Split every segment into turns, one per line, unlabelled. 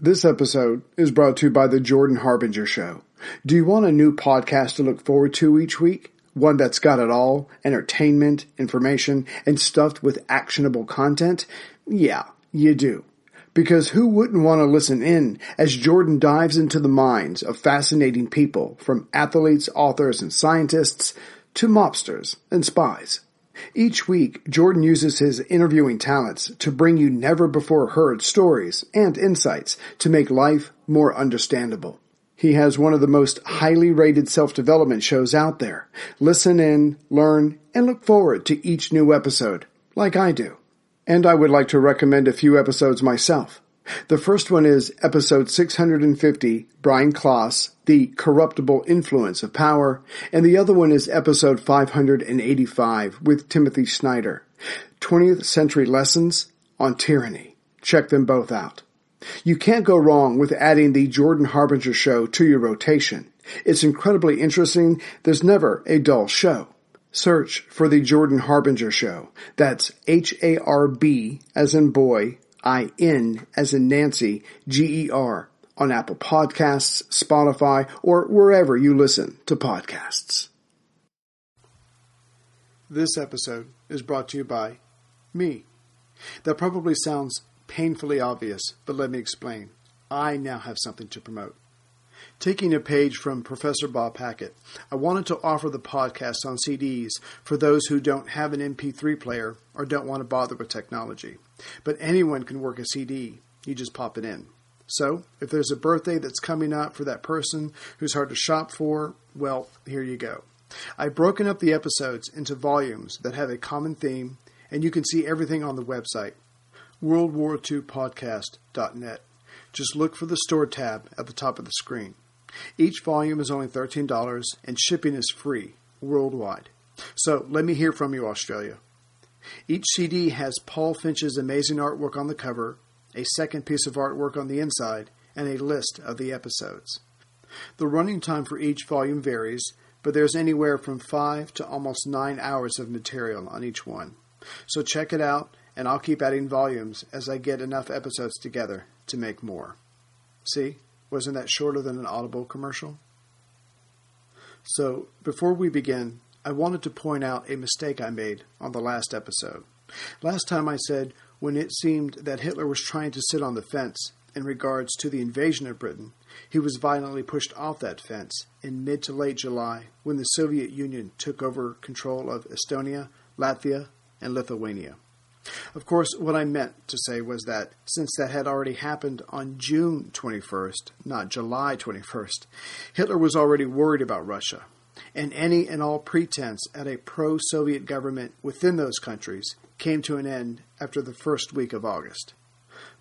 This episode is brought to you by the Jordan Harbinger Show. Do you want a new podcast to look forward to each week? One that's got it all, entertainment, information, and stuffed with actionable content? Yeah, you do. Because who wouldn't want to listen in as Jordan dives into the minds of fascinating people, from athletes, authors, and scientists to mobsters and spies. Each week, Jordan uses his interviewing talents to bring you never-before-heard stories and insights to make life more understandable. He has one of the most highly rated self-development shows out there. Listen in, learn, and look forward to each new episode, like I do. And I would like to recommend a few episodes myself. The first one is episode 650, Brian Klaas, The Corruptible Influence of Power, and the other one is episode 585 with Timothy Snyder, 20th Century Lessons on Tyranny. Check them both out. You can't go wrong with adding the Jordan Harbinger Show to your rotation. It's incredibly interesting. There's never a dull show. Search for the Jordan Harbinger Show. That's H-A-R-B as in boy, I-N as in Nancy, G-E-R, on Apple Podcasts, Spotify, or wherever you listen to podcasts. This episode is brought to you by me. That probably sounds painfully obvious, but let me explain. I now have something to promote. Taking a page from Professor Bob Hackett, I wanted to offer the podcast on CDs for those who don't have an MP3 player or don't want to bother with technology. But anyone can work a CD. You just pop it in. So, if there's a birthday that's coming up for that person who's hard to shop for, well, here you go. I've broken up the episodes into volumes that have a common theme, and you can see everything on the website, worldwar2podcast.net. Just look for the Store tab at the top of the screen. Each volume is only $13, and shipping is free worldwide. So let me hear from you, Australia. Each CD has Paul Finch's amazing artwork on the cover, a second piece of artwork on the inside, and a list of the episodes. The running time for each volume varies, but there's anywhere from 5 to almost 9 hours of material on each one. So check it out, and I'll keep adding volumes as I get enough episodes together to make more. See? Wasn't that shorter than an Audible commercial? So, before we begin, I wanted to point out a mistake I made on the last episode. Last time I said, when it seemed that Hitler was trying to sit on the fence in regards to the invasion of Britain, he was violently pushed off that fence in mid to late July when the Soviet Union took over control of Estonia, Latvia, and Lithuania. Of course, what I meant to say was that since that had already happened on June 21st, not July 21st, Hitler was already worried about Russia, and any and all pretense at a pro-Soviet government within those countries came to an end after the first week of August.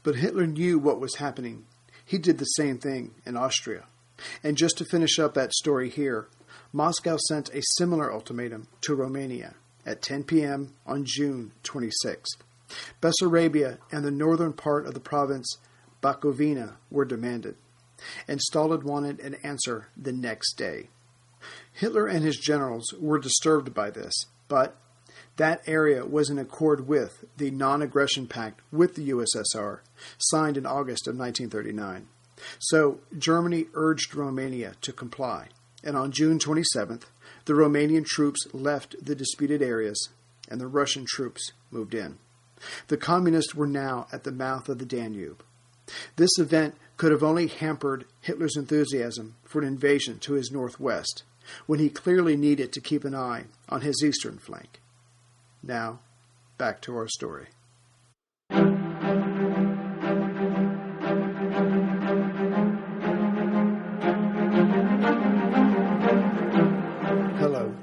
But Hitler knew what was happening. He did the same thing in Austria. And just to finish up that story here, Moscow sent a similar ultimatum to Romania at 10 p.m. on June 26th. Bessarabia and the northern part of the province Bukovina were demanded, and Stalin wanted an answer the next day. Hitler and his generals were disturbed by this, but that area was in accord with the non-aggression pact with the USSR, signed in August of 1939. So Germany urged Romania to comply, and on June 27th, the Romanian troops left the disputed areas, and the Russian troops moved in. The communists were now at the mouth of the Danube. This event could have only hampered Hitler's enthusiasm for an invasion to his northwest, when he clearly needed to keep an eye on his eastern flank. Now, back to our story. Hello,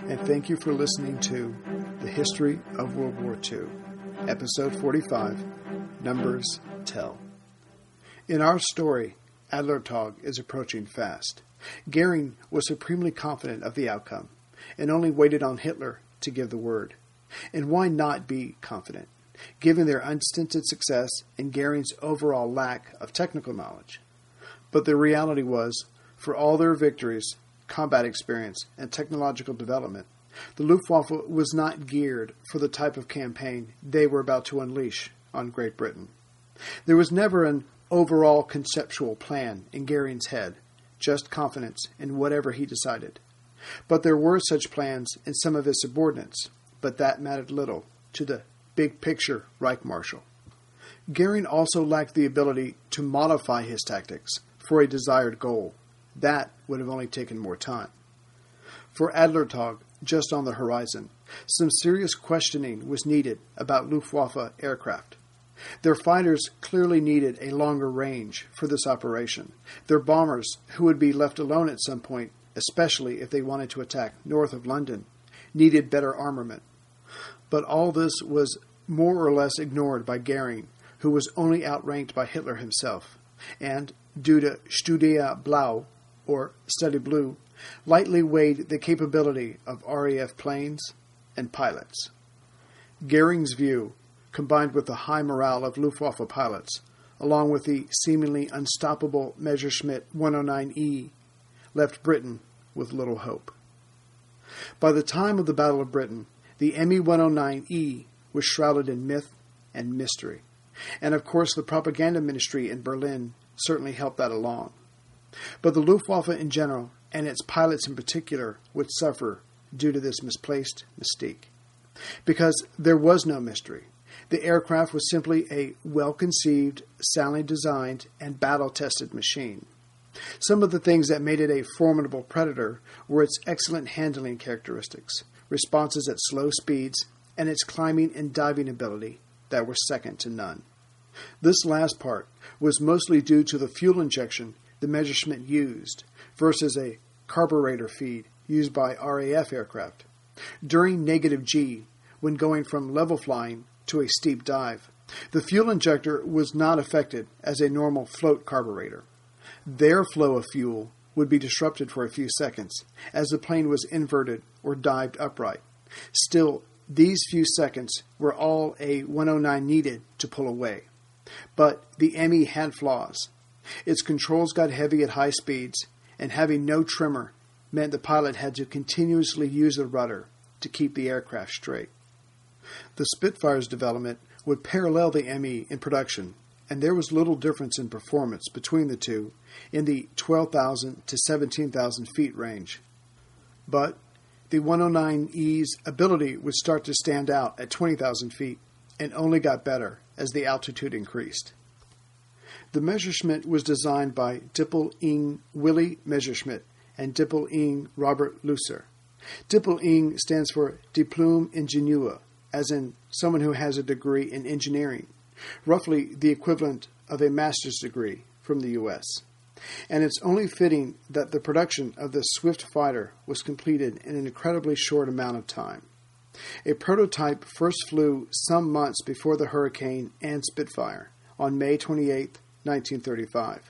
and thank you for listening to The History of World War II, Episode 45, Numbers Tell. In our story, Adlertag is approaching fast. Goering was supremely confident of the outcome, and only waited on Hitler to give the word. And why not be confident, given their unstinted success and Goering's overall lack of technical knowledge? But the reality was, for all their victories, combat experience, and technological development, the Luftwaffe was not geared for the type of campaign they were about to unleash on Great Britain. There was never an overall conceptual plan in Goering's head, just confidence in whatever he decided. But there were such plans in some of his subordinates, but that mattered little to the big-picture Reich Marshal. Goering also lacked the ability to modify his tactics for a desired goal. That would have only taken more time. For Adlertag, just on the horizon, some serious questioning was needed about Luftwaffe aircraft. Their fighters clearly needed a longer range for this operation. Their bombers, who would be left alone at some point, especially if they wanted to attack north of London, needed better armament. But all this was more or less ignored by Goering, who was only outranked by Hitler himself, and, due to Studie Blau, or Study Blue, lightly weighed the capability of RAF planes and pilots. Goering's view, combined with the high morale of Luftwaffe pilots, along with the seemingly unstoppable Messerschmitt 109E, left Britain with little hope. By the time of the Battle of Britain, the Me 109E was shrouded in myth and mystery, and of course the propaganda ministry in Berlin certainly helped that along. But the Luftwaffe in general, and its pilots in particular, would suffer due to this misplaced mystique. Because there was no mystery. The aircraft was simply a well-conceived, soundly designed, and battle-tested machine. Some of the things that made it a formidable predator were its excellent handling characteristics, responses at slow speeds, and its climbing and diving ability that were second to none. This last part was mostly due to the fuel injection the Messerschmitt used versus a carburetor feed used by RAF aircraft. During -G, when going from level flying to a steep dive, the fuel injector was not affected as a normal float carburetor. Their flow of fuel would be disrupted for a few seconds as the plane was inverted or dived upright. Still, these few seconds were all a 109 needed to pull away. But the Me had flaws. Its controls got heavy at high speeds, and having no trimmer meant the pilot had to continuously use the rudder to keep the aircraft straight. The Spitfire's development would parallel the Me in production, and there was little difference in performance between the two in the 12,000 to 17,000 feet range. But the 109E's ability would start to stand out at 20,000 feet, and only got better as the altitude increased. The Messerschmitt was designed by Dippel-Ing Willy Messerschmitt and Dippel-Ing Robert Lusser. Dippel-Ing stands for Diplom Ingenieur, as in someone who has a degree in engineering, roughly the equivalent of a master's degree from the U.S. And it's only fitting that the production of this swift fighter was completed in an incredibly short amount of time. A prototype first flew some months before the Hurricane and Spitfire, on May 28, 1935.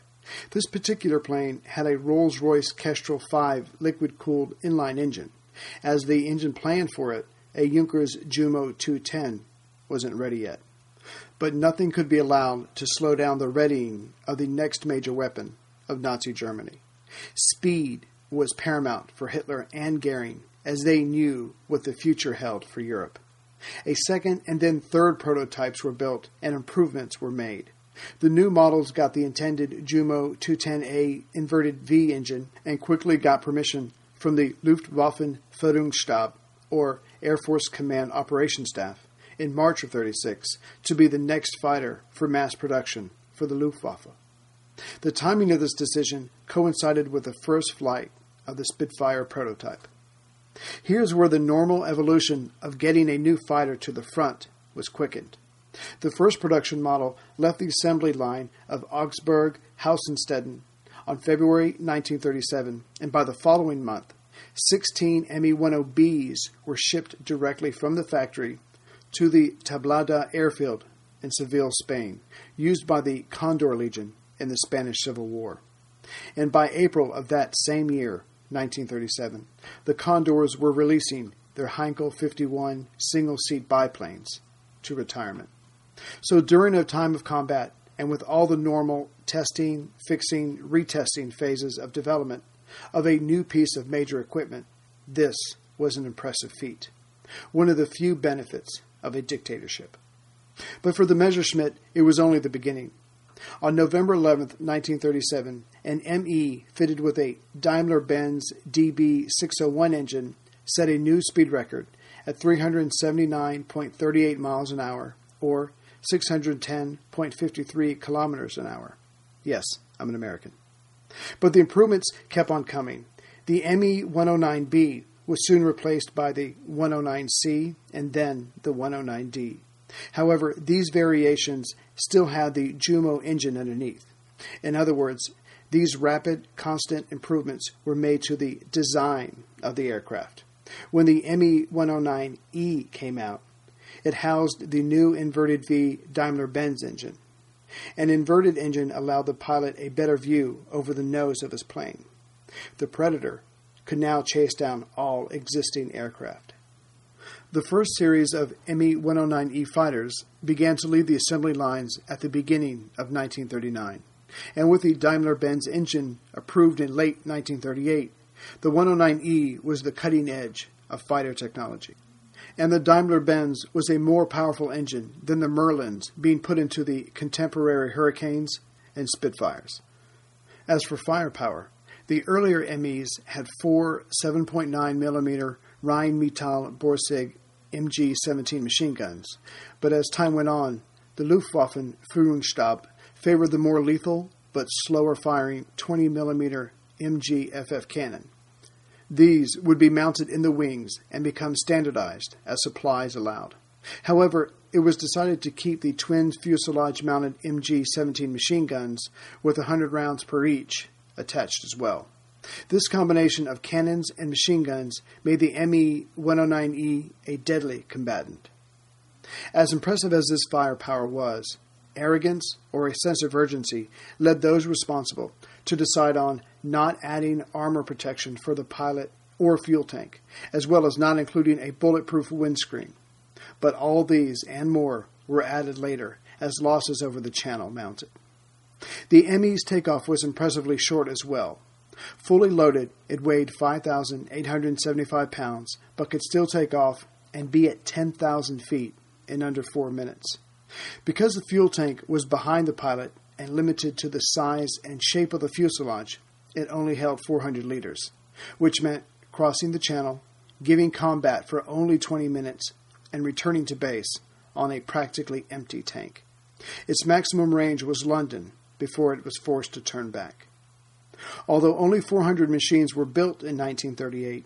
This particular plane had a Rolls-Royce Kestrel 5 liquid-cooled inline engine, as the engine planned for it, a Junkers Jumo 210, wasn't ready yet. But nothing could be allowed to slow down the readying of the next major weapon of Nazi Germany. Speed was paramount for Hitler and Goering, as they knew what the future held for Europe. A second and then third prototypes were built and improvements were made. The new models got the intended Jumo 210A inverted V engine and quickly got permission from the Luftwaffe Führungsstab, or Air Force Command Operations Staff, in March of 1936 to be the next fighter for mass production for the Luftwaffe. The timing of this decision coincided with the first flight of the Spitfire prototype. Here's where the normal evolution of getting a new fighter to the front was quickened. The first production model left the assembly line of Augsburg-Hausenstetten on February 1937, and by the following month, 16 Me-10Bs were shipped directly from the factory to the Tablada airfield in Seville, Spain, used by the Condor Legion in the Spanish Civil War. And by April of that same year, 1937, the Condors were releasing their Heinkel 51 single-seat biplanes to retirement. So during a time of combat, and with all the normal testing, fixing, retesting phases of development of a new piece of major equipment, this was an impressive feat, one of the few benefits of a dictatorship. But for the Messerschmitt, it was only the beginning. On November 11, 1937, an ME fitted with a Daimler-Benz DB601 engine set a new speed record at 379.38 miles an hour, or 610.53 kilometers an hour. Yes, I'm an American. But the improvements kept on coming. The ME-109B was soon replaced by the 109C and then the 109D. However, these variations still had the Jumo engine underneath. In other words, these rapid, constant improvements were made to the design of the aircraft. When the ME-109E came out, it housed the new inverted V Daimler-Benz engine. An inverted engine allowed the pilot a better view over the nose of his plane. The Predator could now chase down all existing aircraft. The first series of ME-109E fighters began to leave the assembly lines at the beginning of 1939, and with the Daimler-Benz engine approved in late 1938, the 109E was the cutting edge of fighter technology. And the Daimler-Benz was a more powerful engine than the Merlins being put into the contemporary Hurricanes and Spitfires. As for firepower, the earlier MEs had four 7.9mm Rheinmetall Borsig MG-17 machine guns, but as time went on, the Luftwaffe Führungsstab favored the more lethal but slower-firing 20mm MG-FF cannon. These would be mounted in the wings and become standardized as supplies allowed. However, it was decided to keep the twin fuselage-mounted MG-17 machine guns with 100 rounds per each attached as well. This combination of cannons and machine guns made the ME-109E a deadly combatant. As impressive as this firepower was, arrogance or a sense of urgency led those responsible to decide on not adding armor protection for the pilot or fuel tank, as well as not including a bulletproof windscreen. But all these and more were added later as losses over the channel mounted. The ME's takeoff was impressively short as well. Fully loaded, it weighed 5,875 pounds, but could still take off and be at 10,000 feet in under 4 minutes. Because the fuel tank was behind the pilot and limited to the size and shape of the fuselage, it only held 400 liters, which meant crossing the channel, giving combat for only 20 minutes, and returning to base on a practically empty tank. Its maximum range was London before it was forced to turn back. Although only 400 machines were built in 1938,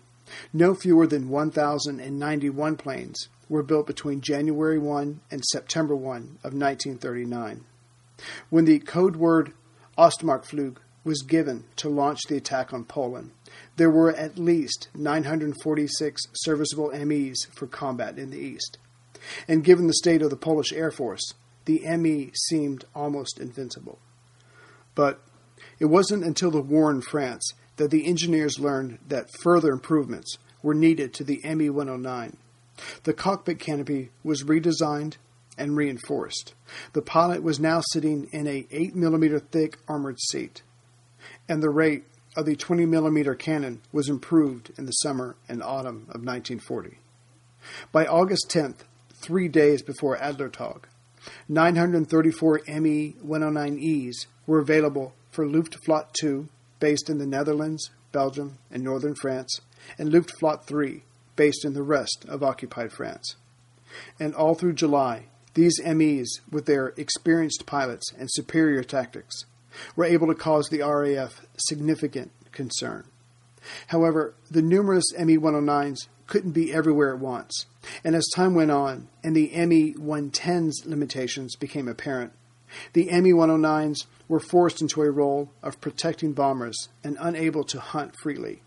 no fewer than 1,091 planes were built between January 1 and September 1 of 1939. When the code word Ostmarkflug was given to launch the attack on Poland, there were at least 946 serviceable MEs for combat in the East. And given the state of the Polish Air Force, the ME seemed almost invincible. But it wasn't until the war in France that the engineers learned that further improvements were needed to the ME-109. The cockpit canopy was redesigned and reinforced. The pilot was now sitting in a 8mm thick armored seat, and the rate of the 20mm cannon was improved in the summer and autumn of 1940. By August 10th, 3 days before Adlertag, 934 ME-109Es were available for Luftwaffe 2, based in the Netherlands, Belgium, and northern France, and Luftwaffe 3, based in the rest of occupied France. And all through July, these MEs, with their experienced pilots and superior tactics, were able to cause the RAF significant concern. However, the numerous ME-109s couldn't be everywhere at once, and as time went on and the ME-110's limitations became apparent, the ME-109s were forced into a role of protecting bombers and unable to hunt freely.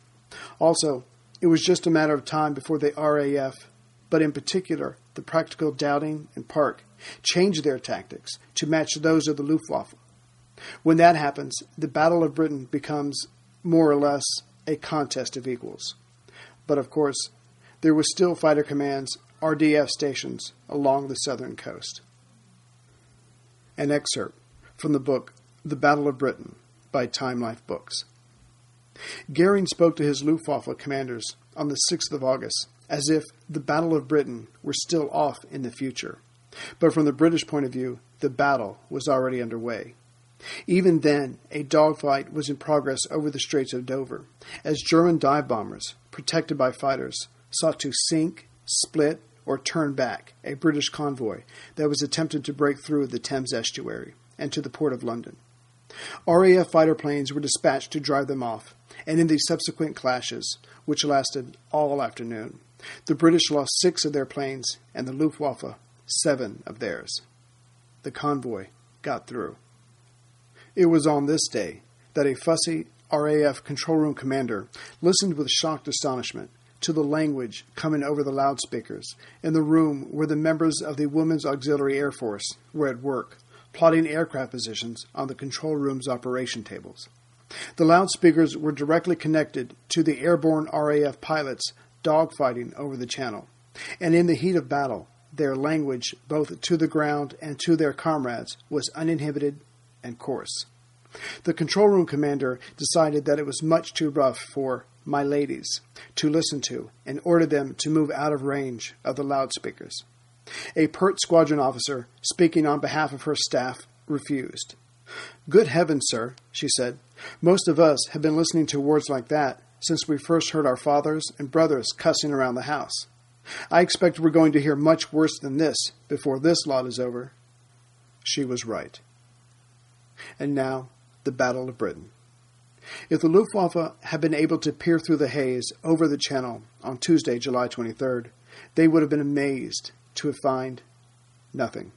Also, it was just a matter of time before the RAF, but in particular the Practical Dowding and Park, changed their tactics to match those of the Luftwaffe. When that happens, the Battle of Britain becomes more or less a contest of equals. But of course, there were still fighter commands, RDF stations, along the southern coast. An excerpt from the book The Battle of Britain by Time Life Books. Goering spoke to his Luftwaffe commanders on the 6th of August as if the Battle of Britain were still off in the future. But from the British point of view, the battle was already underway. Even then, a dogfight was in progress over the Straits of Dover, as German dive bombers, protected by fighters, sought to sink, split, or turn back a British convoy that was attempting to break through the Thames estuary and to the port of London. RAF fighter planes were dispatched to drive them off, and in the subsequent clashes, which lasted all afternoon, the British lost 6 of their planes and the Luftwaffe 7 of theirs. The convoy got through. It was on this day that a fussy RAF control room commander listened with shocked astonishment to the language coming over the loudspeakers in the room where the members of the Women's Auxiliary Air Force were at work, plotting aircraft positions on the control room's operation tables. The loudspeakers were directly connected to the airborne RAF pilots dogfighting over the channel, and in the heat of battle, their language, both to the ground and to their comrades, was uninhibited and coarse. The control room commander decided that it was much too rough for "my ladies" to listen to and ordered them to move out of range of the loudspeakers. A pert squadron officer, speaking on behalf of her staff, refused. "Good heavens, sir," she said, "most of us have been listening to words like that since we first heard our fathers and brothers cussing around the house. I expect we're going to hear much worse than this before this lot is over." She was right. And now, the Battle of Britain. If the Luftwaffe had been able to peer through the haze over the Channel on Tuesday, July 23rd, they would have been amazed to find nothing,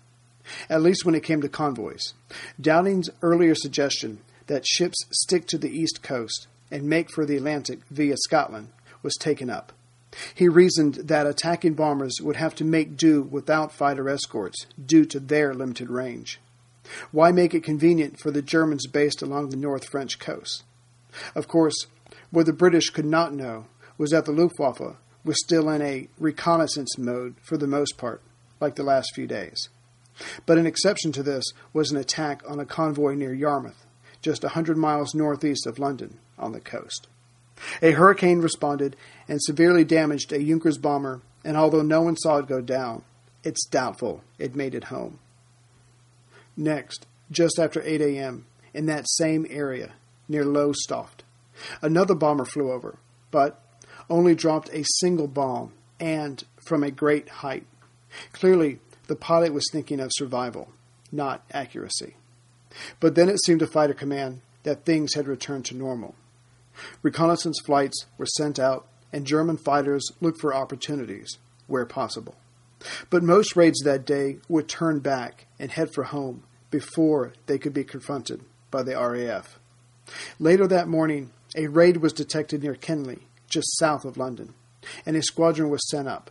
at least when it came to convoys. Downing's earlier suggestion that ships stick to the east coast and make for the Atlantic via Scotland was taken up. He reasoned that attacking bombers would have to make do without fighter escorts due to their limited range. Why make it convenient for the Germans based along the North French coast? Of course, what the British could not know was that the Luftwaffe was still in a reconnaissance mode for the most part, like the last few days. But an exception to this was an attack on a convoy near Yarmouth, just 100 miles northeast of London on the coast. A hurricane responded and severely damaged a Junkers bomber, and although no one saw it go down, it's doubtful it made it home. Next, just after 8 a.m., in that same area, near Lowestoft, another bomber flew over, but only dropped a single bomb, and from a great height. Clearly, the pilot was thinking of survival, not accuracy. But then it seemed to fighter command that things had returned to normal. Reconnaissance flights were sent out, and German fighters looked for opportunities, where possible. But most raids that day would turn back and head for home before they could be confronted by the RAF. Later that morning, a raid was detected near Kenley, just south of London, and a squadron was sent up.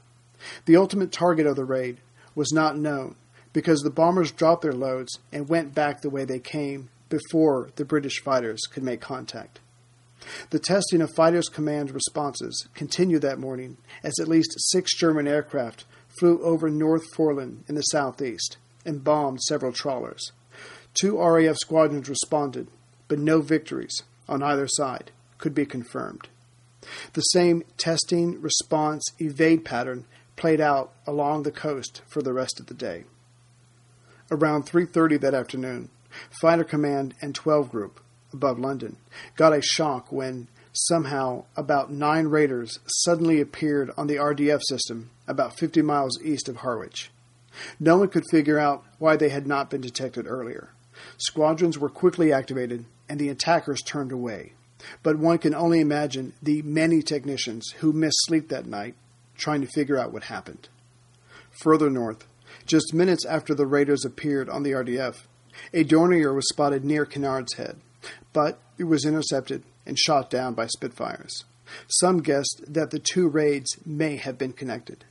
The ultimate target of the raid was not known because the bombers dropped their loads and went back the way they came before the British fighters could make contact. The testing of fighters' command responses continued that morning as at least 6 German aircraft flew over North Foreland in the southeast and bombed several trawlers. 2 RAF squadrons responded, but no victories on either side could be confirmed. The same testing, response, evade pattern played out along the coast for the rest of the day. Around 3:30 that afternoon, Fighter Command and 12 Group, above London, got a shock when somehow about 9 raiders suddenly appeared on the RDF system about 50 miles east of Harwich. No one could figure out why they had not been detected earlier. Squadrons were quickly activated and the attackers turned away. But one can only imagine the many technicians who missed sleep that night trying to figure out what happened. Further north, just minutes after the raiders appeared on the RDF, a Dornier was spotted near Kennard's Head, but it was intercepted and shot down by Spitfires. Some guessed that the 2 raids may have been connected.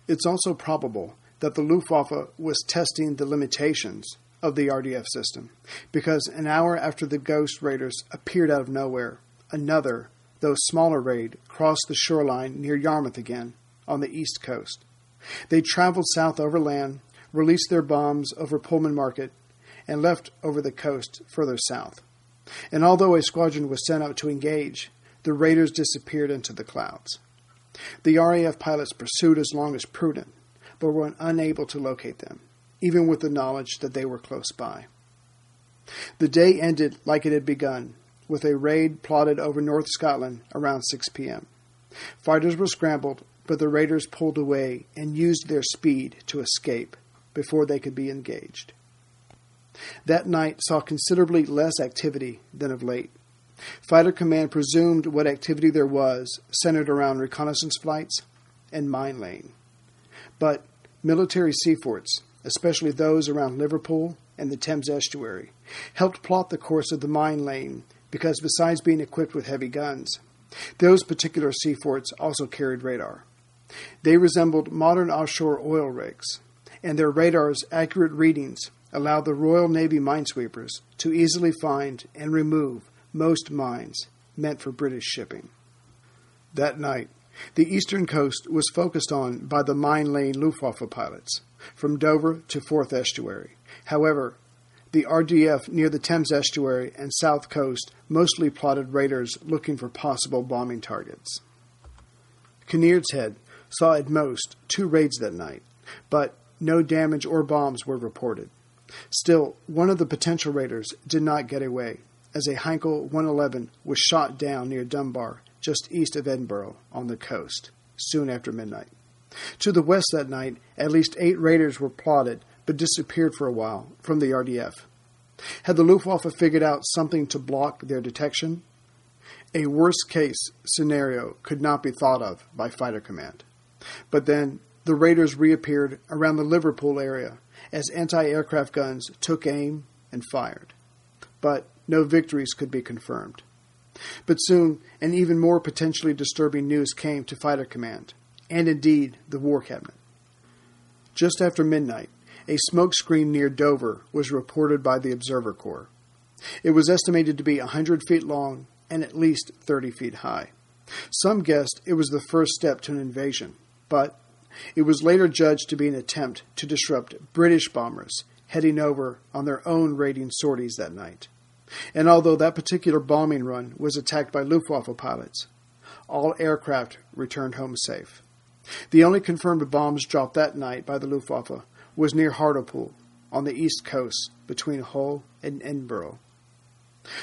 It's also probable that the Luftwaffe was testing the limitations of the RDF system, because an hour after the Ghost Raiders appeared out of nowhere, another, though smaller raid crossed the shoreline near Yarmouth again, on the east coast. They traveled south overland, released their bombs over Pullman Market, and left over the coast further south. And although a squadron was sent out to engage, the raiders disappeared into the clouds. The RAF pilots pursued as long as prudent, but were unable to locate them, even with the knowledge that they were close by. The day ended like it had begun, with a raid plotted over North Scotland around 6 p.m. Fighters were scrambled, but the raiders pulled away and used their speed to escape before they could be engaged. That night saw considerably less activity than of late. Fighter Command presumed what activity there was centered around reconnaissance flights and mine laying. But military sea forts, especially those around Liverpool and the Thames estuary, helped plot the course of the mine laying because besides being equipped with heavy guns, those particular sea forts also carried radar. They resembled modern offshore oil rigs, and their radar's accurate readings allowed the Royal Navy minesweepers to easily find and remove most mines meant for British shipping. That night, the eastern coast was focused on by the mine-laying Luftwaffe pilots, from Dover to Forth Estuary. However, the RDF near the Thames estuary and south coast mostly plotted raiders looking for possible bombing targets. Kinnaird Head saw at most 2 raids that night, but no damage or bombs were reported. Still, one of the potential raiders did not get away, as a Heinkel 111 was shot down near Dunbar, just east of Edinburgh, on the coast, soon after midnight. To the west that night, at least 8 raiders were plotted, but disappeared for a while from the RDF. Had the Luftwaffe figured out something to block their detection? A worst-case scenario could not be thought of by Fighter Command. But then, the raiders reappeared around the Liverpool area as anti-aircraft guns took aim and fired. But no victories could be confirmed. But soon, an even more potentially disturbing news came to Fighter Command, and indeed the War Cabinet. Just after midnight, a smoke screen near Dover was reported by the Observer Corps. It was estimated to be 100 feet long and at least 30 feet high. Some guessed it was the first step to an invasion, but it was later judged to be an attempt to disrupt British bombers heading over on their own raiding sorties that night. And although that particular bombing run was attacked by Luftwaffe pilots, all aircraft returned home safe. The only confirmed bombs dropped that night by the Luftwaffe was near Hartlepool, on the east coast, between Hull and Edinburgh.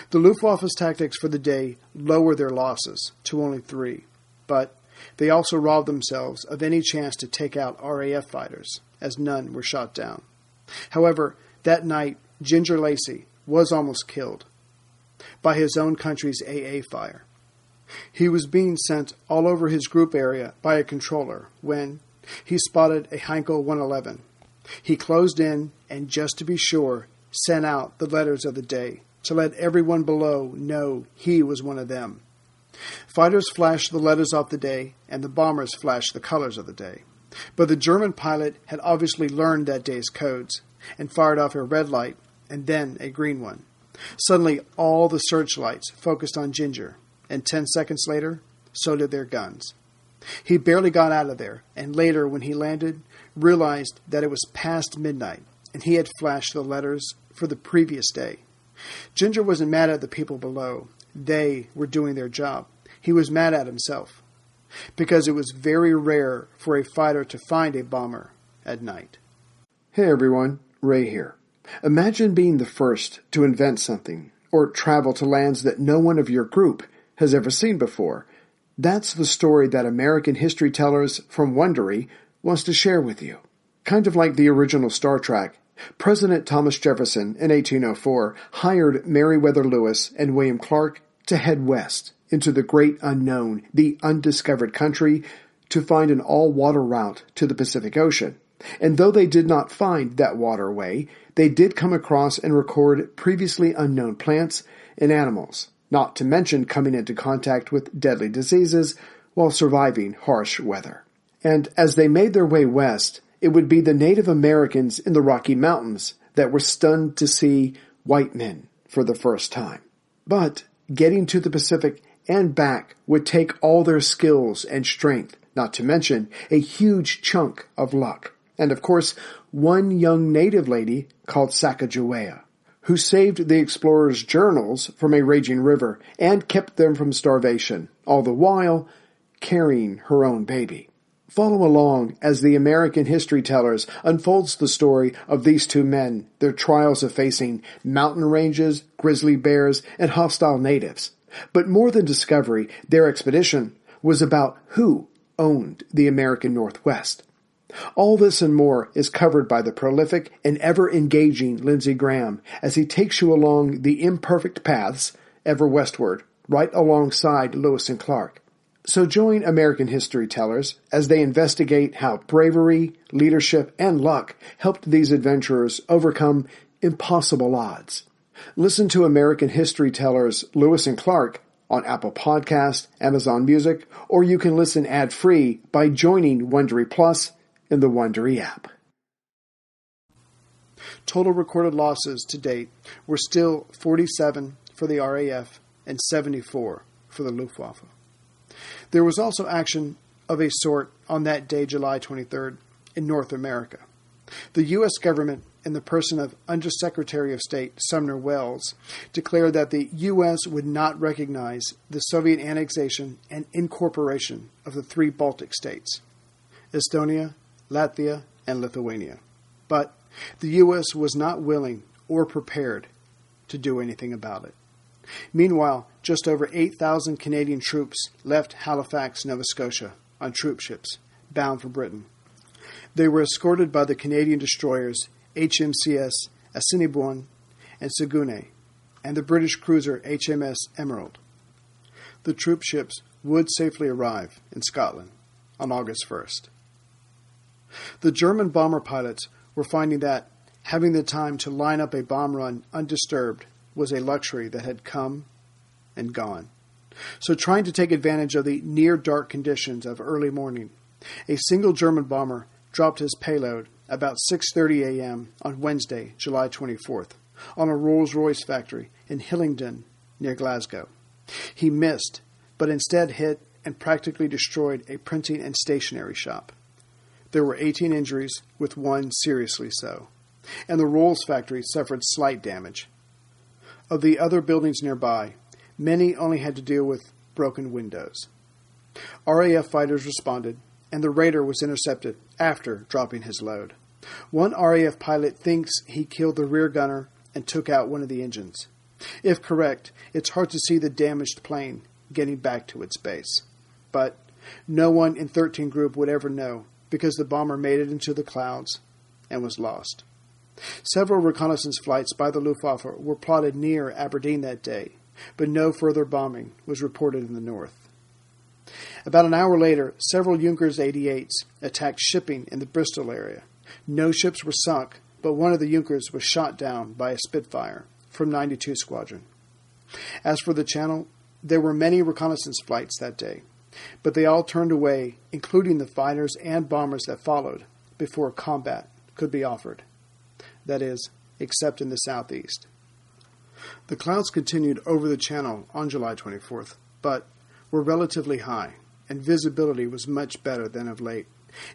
The Luftwaffe's tactics for the day lowered their losses to only 3, but they also robbed themselves of any chance to take out RAF fighters, as none were shot down. However, that night, Ginger Lacey was almost killed by his own country's AA fire. He was being sent all over his group area by a controller when he spotted a Heinkel 111. He closed in and, just to be sure, sent out the letters of the day to let everyone below know he was one of them. Fighters flashed the letters of the day, and the bombers flashed the colors of the day. But the German pilot had obviously learned that day's codes and fired off a red light and then a green one. Suddenly, all the searchlights focused on Ginger, and 10 seconds later, so did their guns. He barely got out of there, and later, when he landed, realized that it was past midnight, and he had flashed the letters for the previous day. Ginger wasn't mad at the people below. They were doing their job. He was mad at himself, because it was very rare for a fighter to find a bomber at night.
Hey everyone, Ray here. Imagine being the first to invent something, or travel to lands that no one of your group has ever seen before. That's the story that American History Tellers from Wondery wants to share with you. Kind of like the original Star Trek, President Thomas Jefferson in 1804 hired Meriwether Lewis and William Clark to head west into the great unknown, the undiscovered country, to find an all-water route to the Pacific Ocean. And though they did not find that waterway, they did come across and record previously unknown plants and animals, not to mention coming into contact with deadly diseases while surviving harsh weather. And as they made their way west, it would be the Native Americans in the Rocky Mountains that were stunned to see white men for the first time. But getting to the Pacific and back would take all their skills and strength, not to mention a huge chunk of luck. And of course, one young native lady called Sacagawea, who saved the explorers' journals from a raging river and kept them from starvation, all the while carrying her own baby. Follow along as the American History Tellers unfolds the story of these two men, their trials of facing mountain ranges, grizzly bears, and hostile natives. But more than discovery, their expedition was about who owned the American Northwest. All this and more is covered by the prolific and ever-engaging Lindsey Graham as he takes you along the imperfect paths, ever westward, right alongside Lewis and Clark. So join American History Tellers as they investigate how bravery, leadership, and luck helped these adventurers overcome impossible odds. Listen to American History Tellers Lewis and Clark on Apple Podcasts, Amazon Music, or you can listen ad-free by joining Wondery Plus in the Wondery app.
Total recorded losses to date were still 47 for the RAF and 74 for the Luftwaffe. There was also action of a sort on that day, July 23rd, in North America. The U.S. government, in the person of Undersecretary of State Sumner Welles, declared that the U.S. would not recognize the Soviet annexation and incorporation of the three Baltic states, Estonia, Latvia, and Lithuania. But the U.S. was not willing or prepared to do anything about it. Meanwhile, just over 8,000 Canadian troops left Halifax, Nova Scotia, on troop ships, bound for Britain. They were escorted by the Canadian destroyers HMCS Assiniboine and Saguenay, and the British cruiser HMS Emerald. The troop ships would safely arrive in Scotland on August 1st. The German bomber pilots were finding that having the time to line up a bomb run undisturbed was a luxury that had come and gone. So trying to take advantage of the near-dark conditions of early morning, a single German bomber dropped his payload about 6:30 a.m. on Wednesday, July 24th, on a Rolls-Royce factory in Hillingdon, near Glasgow. He missed, but instead hit and practically destroyed a printing and stationery shop. There were 18 injuries, with one seriously so, and the Rolls factory suffered slight damage. Of the other buildings nearby, many only had to deal with broken windows. RAF fighters responded, and the raider was intercepted after dropping his load. One RAF pilot thinks he killed the rear gunner and took out one of the engines. If correct, it's hard to see the damaged plane getting back to its base. But no one in 13 Group would ever know, because the bomber made it into the clouds and was lost. Several reconnaissance flights by the Luftwaffe were plotted near Aberdeen that day, but no further bombing was reported in the north. About an hour later, several Junkers 88s attacked shipping in the Bristol area. No ships were sunk, but one of the Junkers was shot down by a Spitfire from 92 Squadron. As for the Channel, there were many reconnaissance flights that day, but they all turned away, including the fighters and bombers that followed, before combat could be offered. That is, except in the southeast. The clouds continued over the Channel on July 24th, but were relatively high, and visibility was much better than of late,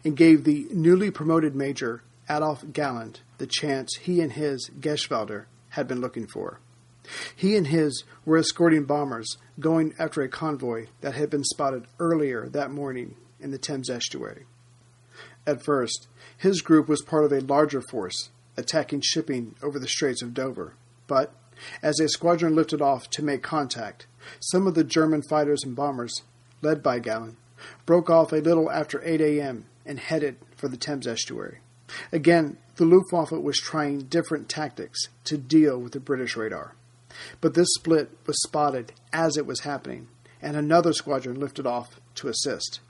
and gave the newly promoted Major Adolf Galland the chance he and his Geschwader had been looking for. He and his were escorting bombers going after a convoy that had been spotted earlier that morning in the Thames estuary. At first, his group was part of a larger force attacking shipping over the Straits of Dover, but as a squadron lifted off to make contact, some of the German fighters and bombers, led by Galland, broke off a little after 8 a.m. and headed for the Thames estuary. Again, the Luftwaffe was trying different tactics to deal with the British radar. But this split was spotted as it was happening, and another squadron lifted off to assist.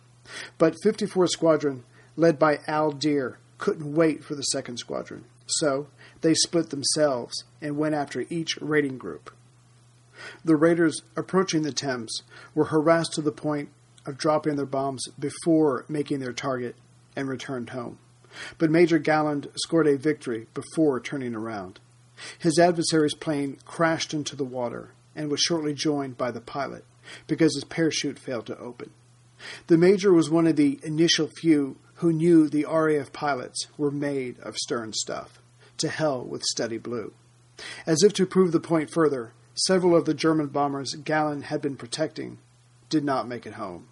But 54 Squadron, led by Al Deer, couldn't wait for the second squadron, so they split themselves and went after each raiding group. The raiders approaching the Thames were harassed to the point of dropping their bombs before making their target and returned home. But Major Galland scored a victory before turning around. His adversary's plane crashed into the water and was shortly joined by the pilot because his parachute failed to open. The Major was one of the initial few who knew the RAF pilots were made of stern stuff. To hell with Steady Blue. As if to prove the point further, several of the German bombers Galland had been protecting did not make it home.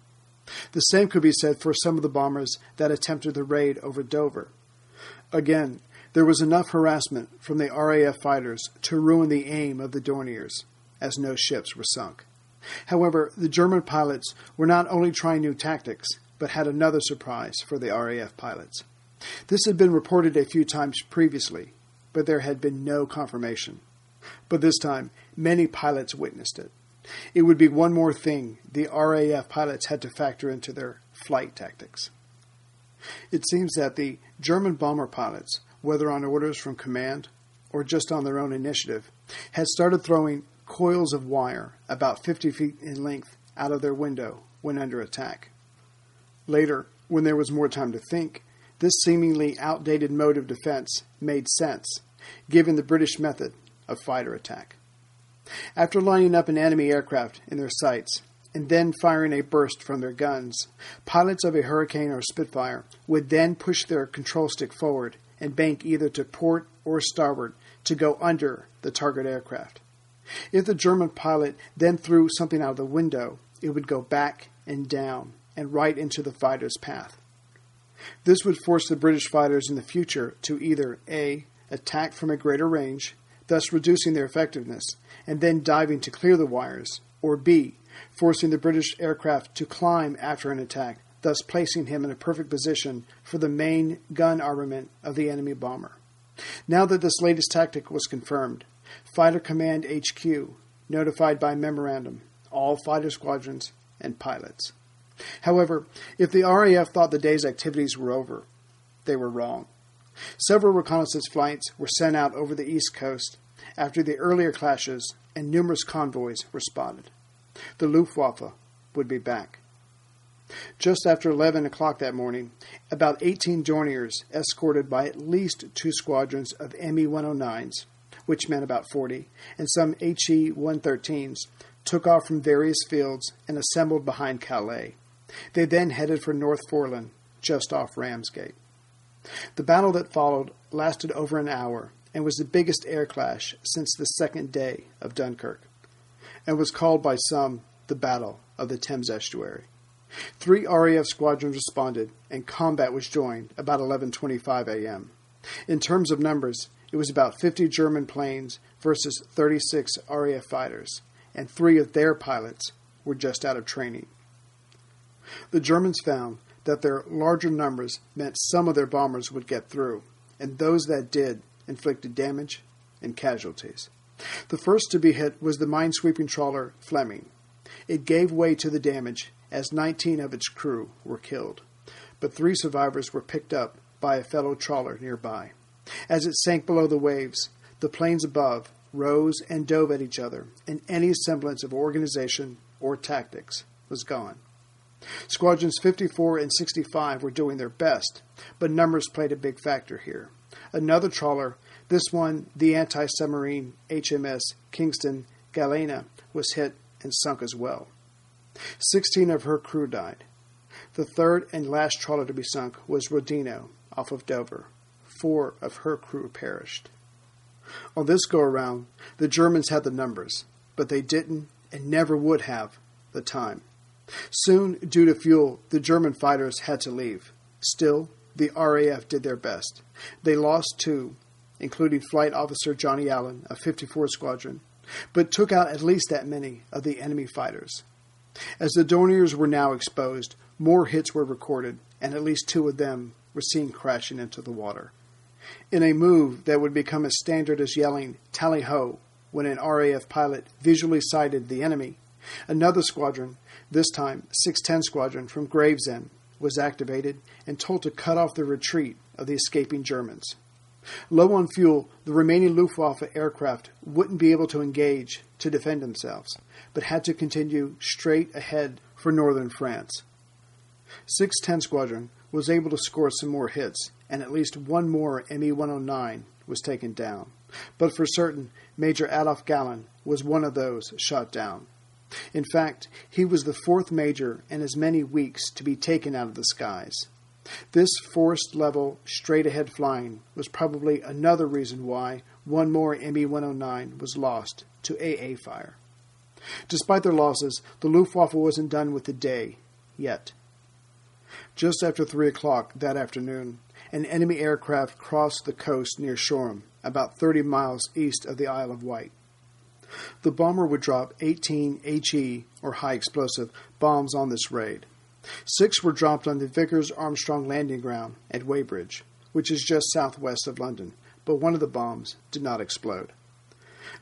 The same could be said for some of the bombers that attempted the raid over Dover. Again, there was enough harassment from the RAF fighters to ruin the aim of the Dorniers, as no ships were sunk. However, the German pilots were not only trying new tactics, but had another surprise for the RAF pilots. This had been reported a few times previously, but there had been no confirmation. But this time, many pilots witnessed it. It would be one more thing the RAF pilots had to factor into their flight tactics. It seems that the German bomber pilots, whether on orders from command or just on their own initiative, had started throwing coils of wire about 50 feet in length out of their window when under attack. Later, when there was more time to think, this seemingly outdated mode of defense made sense, given the British method of fighter attack. After lining up an enemy aircraft in their sights and then firing a burst from their guns, pilots of a Hurricane or Spitfire would then push their control stick forward and bank either to port or starboard to go under the target aircraft. If the German pilot then threw something out of the window, it would go back and down and right into the fighter's path. This would force the British fighters in the future to either A. attack from a greater range, thus reducing their effectiveness, and then diving to clear the wires, or B. forcing the British aircraft to climb after an attack, thus placing him in a perfect position for the main gun armament of the enemy bomber. Now that this latest tactic was confirmed, Fighter Command HQ notified by memorandum all fighter squadrons and pilots. However, if the RAF thought the day's activities were over, they were wrong. Several reconnaissance flights were sent out over the East Coast after the earlier clashes, and numerous convoys were spotted. The Luftwaffe would be back. Just after 11 o'clock that morning, about 18 Dorniers, escorted by at least 2 squadrons of Me-109s, which meant about 40, and some HE-113s, took off from various fields and assembled behind Calais. They then headed for North Foreland, just off Ramsgate. The battle that followed lasted over an hour and was the biggest air clash since the second day of Dunkirk, and was called by some the Battle of the Thames Estuary. 3 RAF squadrons responded, and combat was joined about 11:25 a.m. In terms of numbers, it was about 50 German planes versus 36 RAF fighters, and 3 of their pilots were just out of training. The Germans found that their larger numbers meant some of their bombers would get through, and those that did inflicted damage and casualties. The first to be hit was the minesweeping trawler Fleming. It gave way to the damage as 19 of its crew were killed, but 3 survivors were picked up by a fellow trawler nearby. As it sank below the waves, the planes above rose and dove at each other, and any semblance of organization or tactics was gone. Squadrons 54 and 65 were doing their best, but numbers played a big factor here. Another trawler, this one the anti-submarine HMS Kingston Galena, was hit and sunk as well. 16 of her crew died. The third and last trawler to be sunk was Rodino, off of Dover. 4 of her crew perished. On this go-around, the Germans had the numbers, but they didn't and never would have the time. Soon, due to fuel, the German fighters had to leave. Still, the RAF did their best. They lost 2, including Flight Officer Johnny Allen of 54 Squadron, but took out at least that many of the enemy fighters. As the Dorniers were now exposed, more hits were recorded, and at least 2 of them were seen crashing into the water. In a move that would become as standard as yelling, "Tally-ho," when an RAF pilot visually sighted the enemy, another squadron, this time 610 Squadron from Gravesend, was activated and told to cut off the retreat of the escaping Germans. Low on fuel, the remaining Luftwaffe aircraft wouldn't be able to engage to defend themselves, but had to continue straight ahead for northern France. 610 Squadron was able to score some more hits, and at least 1 more Me-109 was taken down. But for certain, Major Adolf Galland was one of those shot down. In fact, he was the 4th major in as many weeks to be taken out of the skies. This forest-level, straight-ahead flying was probably another reason why 1 more Me-109 was lost to AA fire. Despite their losses, the Luftwaffe wasn't done with the day. yet. Just after 3 o'clock that afternoon, an enemy aircraft crossed the coast near Shoreham, about 30 miles east of the Isle of Wight. The bomber would drop 18 HE, or high explosive, bombs on this raid. 6 were dropped on the Vickers Armstrong landing ground at Weybridge, which is just southwest of London, but one of the bombs did not explode.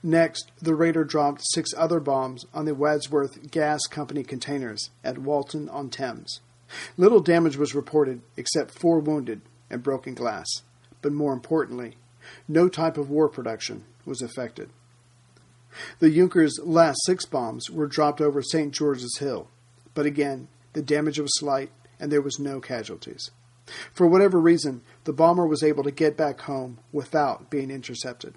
Next, the raider dropped 6 other bombs on the Wadsworth Gas Company containers at Walton-on-Thames. Little damage was reported except 4 wounded and broken glass, but more importantly, no type of war production was affected. The Junkers' last 6 bombs were dropped over St. George's Hill, but again, the damage was slight and there was no casualties. For whatever reason, the bomber was able to get back home without being intercepted.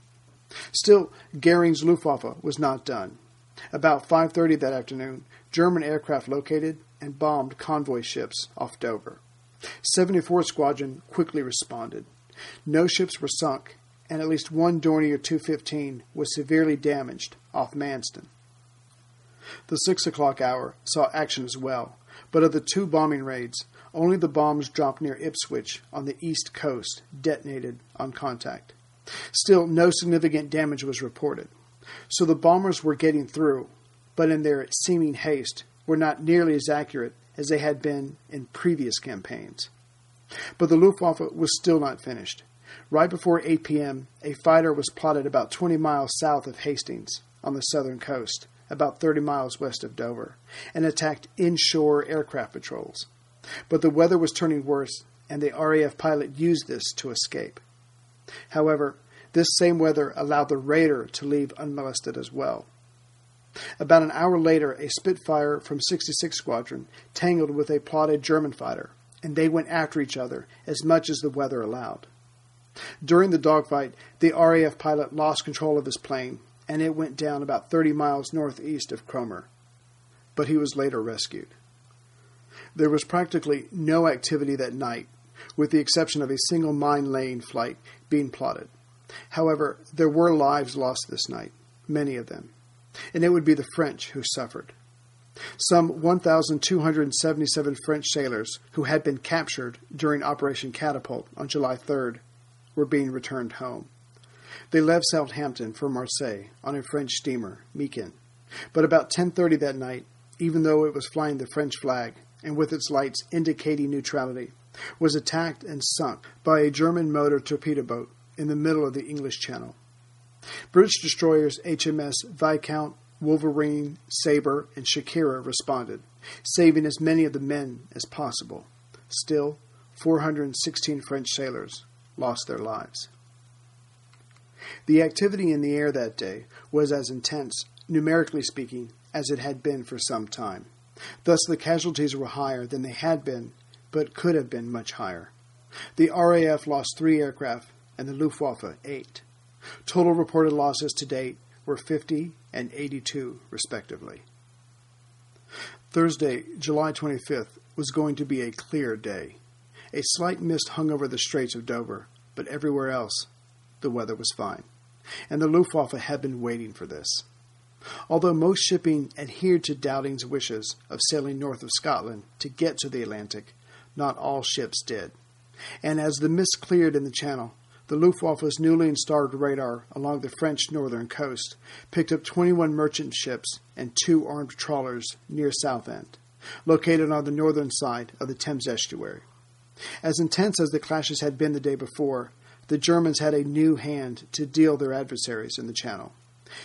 Still, Goering's Luftwaffe was not done. About 5:30 that afternoon, German aircraft located and bombed convoy ships off Dover. 74th Squadron quickly responded. No ships were sunk, and at least one Dornier 215 was severely damaged off Manston. The 6 o'clock hour saw action as well, but of the 2 bombing raids, only the bombs dropped near Ipswich on the east coast detonated on contact. Still, no significant damage was reported. So the bombers were getting through, but in their seeming haste were not nearly as accurate as they had been in previous campaigns. But the Luftwaffe was still not finished. Right before 8 p.m., a fighter was plotted about 20 miles south of Hastings on the southern coast, about 30 miles west of Dover, and attacked inshore aircraft patrols. But the weather was turning worse, and the RAF pilot used this to escape. However, this same weather allowed the raider to leave unmolested as well. About an hour later, a Spitfire from 66th Squadron tangled with a plotted German fighter, and they went after each other as much as the weather allowed. During the dogfight, the RAF pilot lost control of his plane, and it went down about 30 miles northeast of Cromer. But he was later rescued. There was practically no activity that night, with the exception of a single mine-laying flight being plotted. However, there were lives lost this night, many of them, and it would be the French who suffered. Some 1,277 French sailors who had been captured during Operation Catapult on July 3rd were being returned home. They left Southampton for Marseille on a French steamer, Mekin, but about 10:30 that night, even though it was flying the French flag and with its lights indicating neutrality, was attacked and sunk by a German motor torpedo boat in the middle of the English Channel. British destroyers HMS Viscount, Wolverine, Sabre, and Shakira responded, saving as many of the men as possible. Still, 416 French sailors lost their lives. The activity in the air that day was as intense, numerically speaking, as it had been for some time. Thus the casualties were higher than they had been, but could have been much higher. The RAF lost 3 aircraft, and the Luftwaffe 8. Total reported losses to date were 50 and 82, respectively. Thursday, July 25th, was going to be a clear day. A slight mist hung over the Straits of Dover, but everywhere else, the weather was fine. And the Luftwaffe had been waiting for this. Although most shipping adhered to Dowding's wishes of sailing north of Scotland to get to the Atlantic, not all ships did. And as the mist cleared in the Channel, the Luftwaffe's newly installed radar along the French northern coast picked up 21 merchant ships and 2 armed trawlers near Southend, located on the northern side of the Thames estuary. As intense as the clashes had been the day before, the Germans had a new hand to deal their adversaries in the Channel.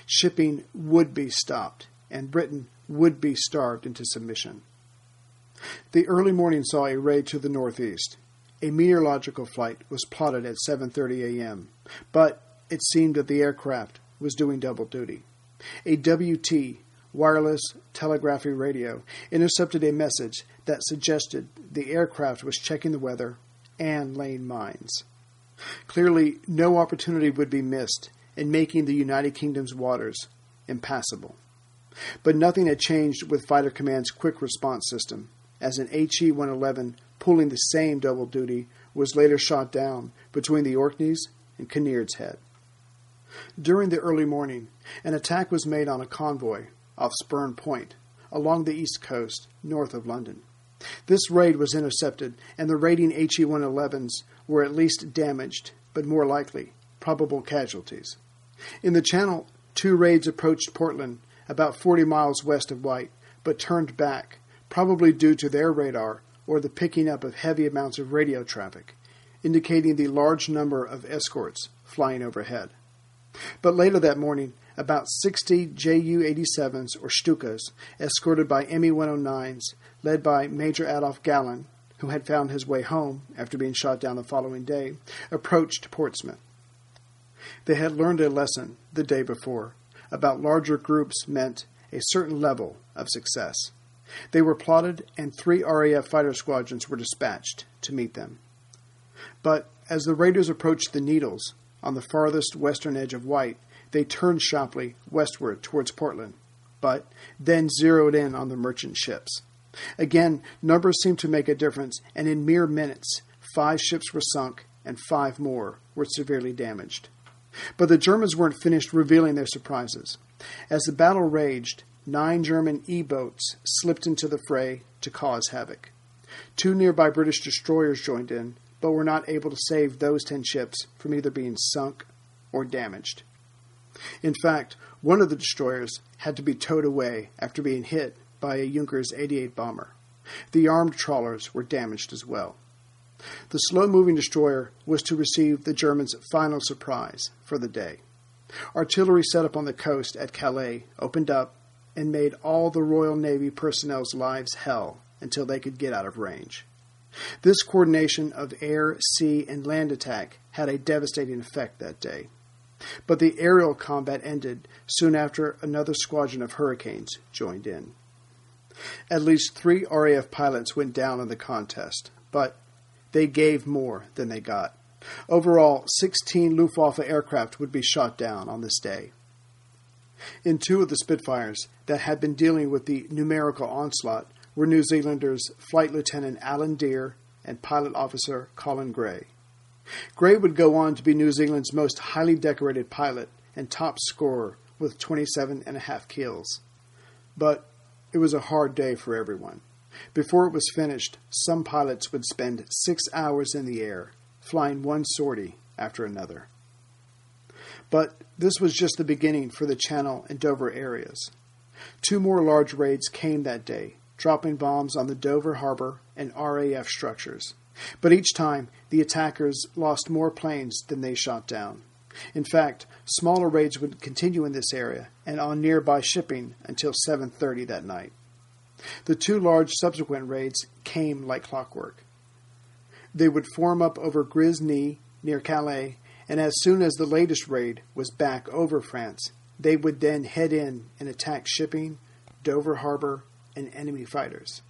Shipping would be stopped, and Britain would be starved into submission. The early morning saw a raid to the northeast. A meteorological flight was plotted at 7:30 a.m., but it seemed that the aircraft was doing double duty. A WT, wireless telegraphy radio, intercepted a message that suggested the aircraft was checking the weather and laying mines. Clearly, no opportunity would be missed in making the United Kingdom's waters impassable. But nothing had changed with Fighter Command's quick response system, as an HE-111 pulling the same double duty was later shot down between the Orkneys and Kinnaird Head. During the early morning, an attack was made on a convoy off Spurn Point, along the east coast, north of London. This raid was intercepted, and the raiding HE-111s were at least damaged, but more likely, probable casualties. In the Channel, 2 raids approached Portland, about 40 miles west of White, but turned back, probably due to their radar or the picking up of heavy amounts of radio traffic, indicating the large number of escorts flying overhead. But later that morning, about 60 Ju-87s or Stukas, escorted by Me-109s, led by Major Adolph Gallen, who had found his way home after being shot down the following day, approached Portsmouth. They had learned a lesson the day before about larger groups meant a certain level of success. They were plotted, and 3 RAF fighter squadrons were dispatched to meet them. But as the raiders approached the Needles, on the farthest western edge of White, they turned sharply westward towards Portland, but then zeroed in on the merchant ships. Again, numbers seemed to make a difference, and in mere minutes, 5 ships were sunk and 5 more were severely damaged. But the Germans weren't finished revealing their surprises. As the battle raged, 9 German E-boats slipped into the fray to cause havoc. 2 nearby British destroyers joined in, but were not able to save those 10 ships from either being sunk or damaged. In fact, one of the destroyers had to be towed away after being hit by a Junkers 88 bomber. The armed trawlers were damaged as well. The slow-moving destroyer was to receive the Germans' final surprise for the day. Artillery set up on the coast at Calais opened up and made all the Royal Navy personnel's lives hell until they could get out of range. This coordination of air, sea, and land attack had a devastating effect that day. But the aerial combat ended soon after another squadron of Hurricanes joined in. At least 3 RAF pilots went down in the contest, but they gave more than they got. Overall, 16 Luftwaffe aircraft would be shot down on this day. In 2 of the Spitfires that had been dealing with the numerical onslaught were New Zealanders Flight Lieutenant Alan Deere and Pilot Officer Colin Gray. Gray would go on to be New Zealand's most highly decorated pilot and top scorer with 27.5 kills. But it was a hard day for everyone. Before it was finished, some pilots would spend 6 hours in the air, flying one sortie after another. But this was just the beginning for the Channel and Dover areas. 2 more large raids came that day, dropping bombs on the Dover harbor and RAF structures. But each time, the attackers lost more planes than they shot down. In fact, smaller raids would continue in this area and on nearby shipping until 7:30 that night. The 2 large subsequent raids came like clockwork. They would form up over Grisny near Calais, and as soon as the latest raid was back over France, they would then head in and attack shipping, Dover harbor, and enemy fighters.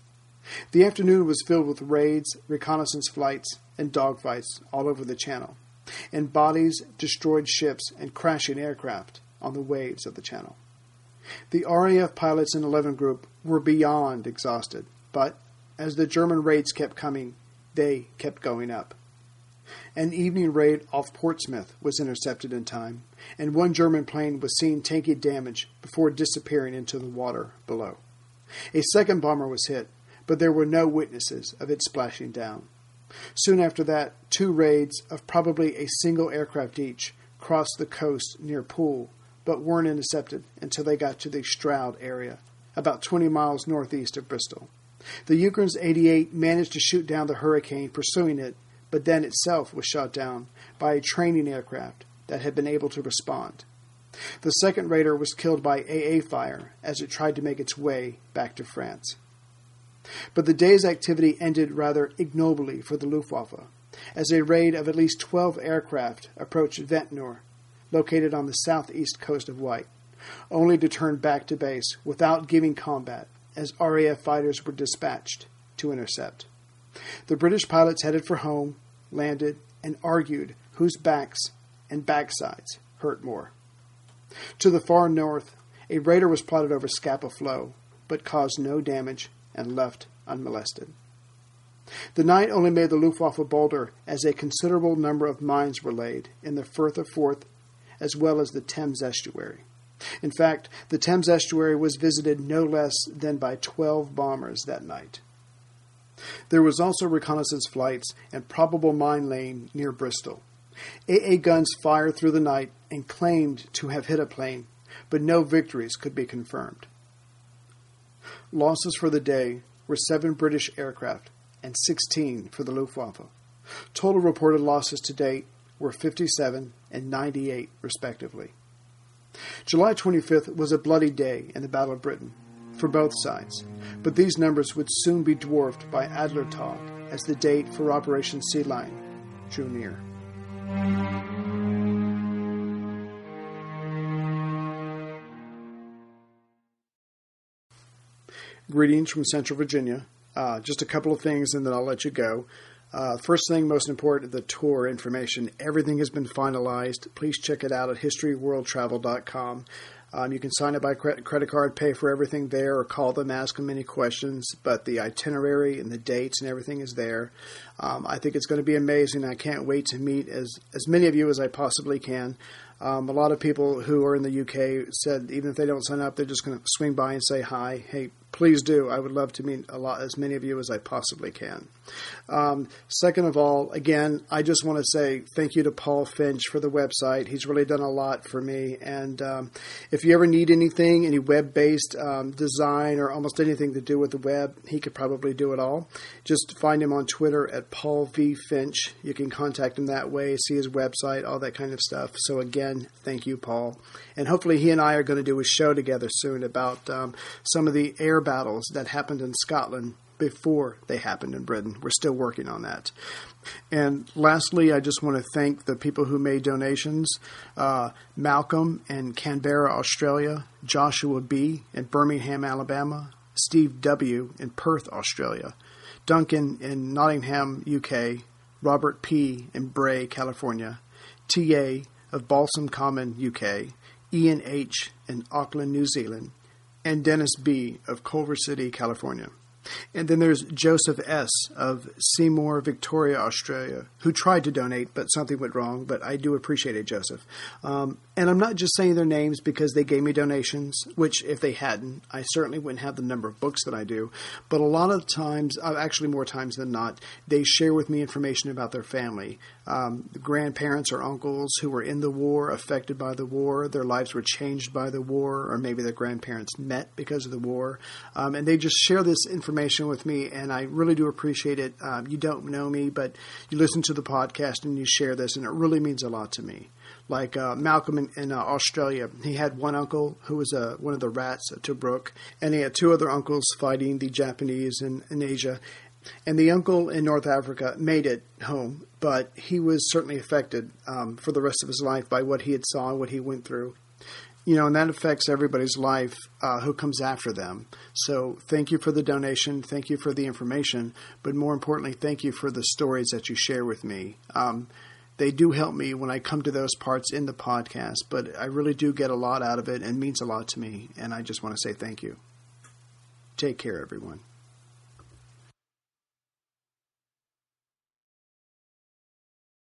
The afternoon was filled with raids, reconnaissance flights, and dogfights all over the Channel, and bodies, destroyed ships, and crashing aircraft on the waves of the Channel. The RAF pilots in 11 Group were beyond exhausted, but as the German raids kept coming, they kept going up. An evening raid off Portsmouth was intercepted in time, and 1 German plane was seen taking damage before disappearing into the water below. A second bomber was hit, but there were no witnesses of it splashing down. Soon after that, 2 raids of probably a single aircraft each crossed the coast near Poole, but weren't intercepted until they got to the Stroud area, about 20 miles northeast of Bristol. The Junkers 88 managed to shoot down the Hurricane pursuing it, but then itself was shot down by a training aircraft that had been able to respond. The second raider was killed by AA fire as it tried to make its way back to France. But the day's activity ended rather ignobly for the Luftwaffe, as a raid of at least 12 aircraft approached Ventnor, located on the southeast coast of White, only to turn back to base without giving combat, as RAF fighters were dispatched to intercept. The British pilots headed for home, landed, and argued whose backs and backsides hurt more. To the far north, a raider was plotted over Scapa Flow, but caused no damage and left unmolested. The night only made the Luftwaffe bolder, as a considerable number of mines were laid in the Firth of Forth as well as the Thames estuary. In fact, the Thames estuary was visited no less than by 12 bombers that night. There was also reconnaissance flights and probable mine laying near Bristol. AA guns fired through the night and claimed to have hit a plane, but no victories could be confirmed. Losses for the day were 7 British aircraft and 16 for the Luftwaffe. Total reported losses to date were 57 and 98, respectively. July 25th was a bloody day in the Battle of Britain for both sides, but these numbers would soon be dwarfed by Adler Tag as the date for Operation Sea Lion drew near. Greetings from Central Virginia. Just a couple of things and then I'll let you go. First thing, most important, the tour information. Everything has been finalized. Please check it out at historyworldtravel.com. You can sign up by credit card, pay for everything there, or call them, ask them any questions. But the itinerary and the dates and everything is there. I think it's going to be amazing. I can't wait to meet as many of you as I possibly can. A lot of people who are in the UK said even if they don't sign up, they're just going to swing by and say hi. Hey, please do. I would love to meet as many of you as I possibly can. Second of all, again, I just want to say thank you to Paul Finch for the website. He's really done a lot for me. And if you ever need anything, any web-based design or almost anything to do with the web, he could probably do it all. Just find him on Twitter at Paul V. Finch. You can contact him that way, see his website, all that kind of stuff. So again, thank you, Paul. And hopefully he and I are going to do a show together soon about some of the air battles that happened in Scotland before they happened in Britain. We're still working on that. And lastly, I just want to thank the people who made donations. Malcolm in Canberra, Australia, Joshua B. in Birmingham, Alabama, Steve W. in Perth, Australia, Duncan in Nottingham, UK, Robert P. in Bray, California, T.A. of Balsam Common, UK, Ian H. in Auckland, New Zealand, and Dennis B. of Culver City, California. And then there's Joseph S. of Seymour, Victoria, Australia, who tried to donate, but something went wrong. But I do appreciate it, Joseph. And I'm not just saying their names because they gave me donations, which if they hadn't, I certainly wouldn't have the number of books that I do. But a lot of times, actually more times than not, they share with me information about their family. Grandparents or uncles who were in the war, affected by the war, their lives were changed by the war, or maybe their grandparents met because of the war. And they just share this information with me, and I really do appreciate it. You don't know me, but you listen to the podcast and you share this, and it really means a lot to me. Like Malcolm in Australia, he had one uncle who was one of the rats at Tobruk, and he had 2 other uncles fighting the Japanese in Asia. And the uncle in North Africa made it home, but he was certainly affected for the rest of his life by what he had saw and what he went through. You know, and that affects everybody's life who comes after them. So thank you for the donation. Thank you for the information. But more importantly, thank you for the stories that you share with me. They do help me when I come to those parts in the podcast, but I really do get a lot out of it and it means a lot to me. And I just want to say thank you. Take care, everyone.